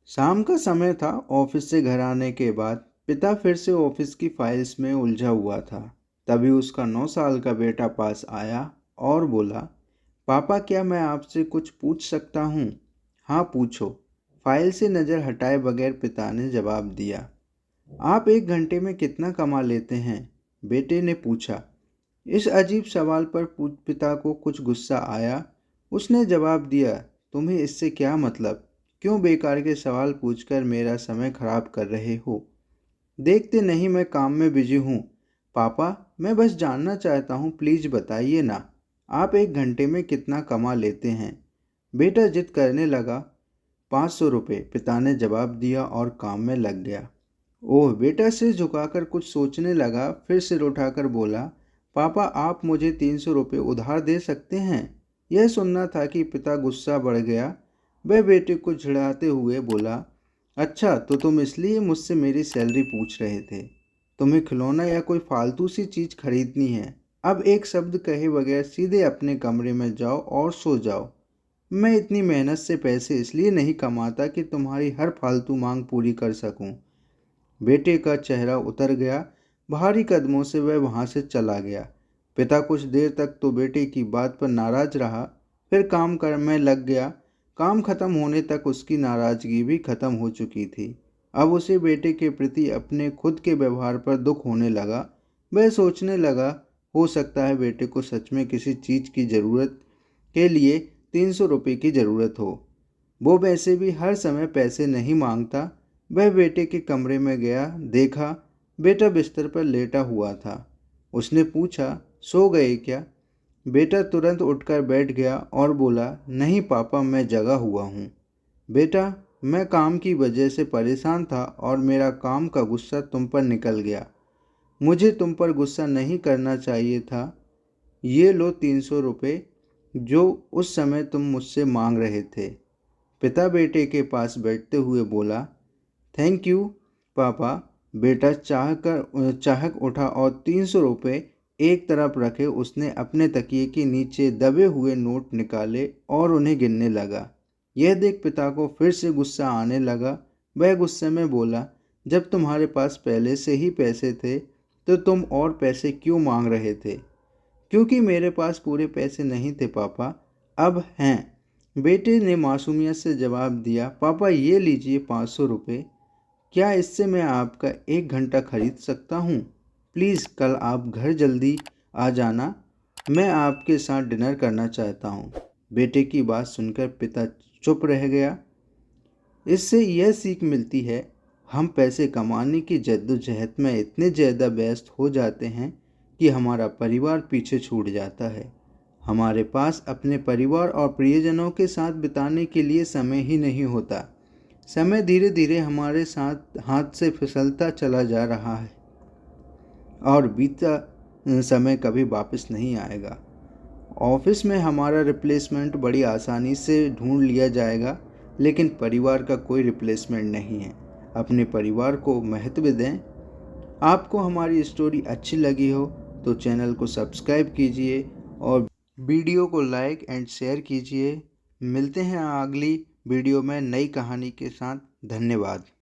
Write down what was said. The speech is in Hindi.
शाम का समय था। ऑफिस से घर आने के बाद पिता फिर से ऑफिस की फाइल्स में उलझा हुआ था। तभी उसका 9 साल का बेटा पास आया और बोला, पापा क्या मैं आपसे कुछ पूछ सकता हूँ? हाँ पूछो। फाइल से नज़र हटाए बगैर पिता ने जवाब दिया। आप एक घंटे में कितना कमा लेते हैं? बेटे ने पूछा। इस अजीब सवाल पर पिता को कुछ गुस्सा आया। उसने जवाब दिया, तुम्हें इससे क्या मतलब? क्यों बेकार के सवाल पूछकर मेरा समय खराब कर रहे हो? देखते नहीं मैं काम में बिजी हूँ। पापा, मैं बस जानना चाहता हूँ, प्लीज़ बताइए ना। आप एक घंटे में कितना कमा लेते हैं? बेटा जिद करने लगा। 500 रुपये, पिता ने जवाब दिया और काम में लग गया। ओह, बेटा सिर झुकाकर कुछ सोचने लगा, फिर सिर उठाकर बोला, पापा आप मुझे 300 रुपये उधार दे सकते हैं? यह सुनना था कि पिता गुस्सा बढ़ गया। वह बेटे को चिढ़ाते हुए बोला, अच्छा तो तुम इसलिए मुझसे मेरी सैलरी पूछ रहे थे? तुम्हें खिलौना या कोई फालतू सी चीज़ खरीदनी है? अब एक शब्द कहे बगैर सीधे अपने कमरे में जाओ और सो जाओ। मैं इतनी मेहनत से पैसे इसलिए नहीं कमाता कि तुम्हारी हर फालतू मांग पूरी कर सकूं। बेटे का चेहरा उतर गया। भारी कदमों से वह वहां से चला गया। पिता कुछ देर तक तो बेटे की बात पर नाराज रहा, फिर काम कर में लग गया। काम खत्म होने तक उसकी नाराजगी भी खत्म हो चुकी थी। अब उसे बेटे के प्रति अपने खुद के व्यवहार पर दुख होने लगा। वह सोचने लगा, हो सकता है बेटे को सच में किसी चीज़ की ज़रूरत के लिए 300 रुपये की ज़रूरत हो। वो वैसे भी हर समय पैसे नहीं मांगता। वह बेटे के कमरे में गया, देखा बेटा बिस्तर पर लेटा हुआ था। उसने पूछा, सो गए क्या? बेटा तुरंत उठकर बैठ गया और बोला, नहीं पापा मैं जगा हुआ हूँ। बेटा, मैं काम की वजह से परेशान था और मेरा काम का गुस्सा तुम पर निकल गया। मुझे तुम पर गुस्सा नहीं करना चाहिए था। ये लो 300 रुपये जो उस समय तुम मुझसे मांग रहे थे। पिता बेटे के पास बैठते हुए बोला, थैंक यू पापा। बेटा चाहक उठा और 300 रुपये एक तरफ रखे उसने अपने तकिए के नीचे दबे हुए नोट निकाले और उन्हें गिनने लगा। यह देख पिता को फिर से गुस्सा आने लगा। वह गुस्से में बोला, जब तुम्हारे पास पहले से ही पैसे थे तो तुम और पैसे क्यों मांग रहे थे? क्योंकि मेरे पास पूरे पैसे नहीं थे पापा, अब हैं। बेटे ने मासूमियत से जवाब दिया, पापा ये लीजिए 500 रुपये। क्या इससे मैं आपका 1 घंटा खरीद सकता हूँ? प्लीज़ कल आप घर जल्दी आ जाना, मैं आपके साथ डिनर करना चाहता हूँ। बेटे की बात सुनकर पिता चुप रह गया। इससे यह सीख मिलती है, हम पैसे कमाने की जद्दोजहद में इतने ज़्यादा व्यस्त हो जाते हैं कि हमारा परिवार पीछे छूट जाता है। हमारे पास अपने परिवार और प्रियजनों के साथ बिताने के लिए समय ही नहीं होता। समय धीरे धीरे हमारे साथ हाथ से फिसलता चला जा रहा है और बीता समय कभी वापस नहीं आएगा। ऑफिस में हमारा रिप्लेसमेंट बड़ी आसानी से ढूंढ लिया जाएगा, लेकिन परिवार का कोई रिप्लेसमेंट नहीं है। अपने परिवार को महत्व दें। आपको हमारी स्टोरी अच्छी लगी हो तो चैनल को सब्सक्राइब कीजिए और वीडियो को लाइक एंड शेयर कीजिए। मिलते हैं अगली वीडियो में नई कहानी के साथ। धन्यवाद।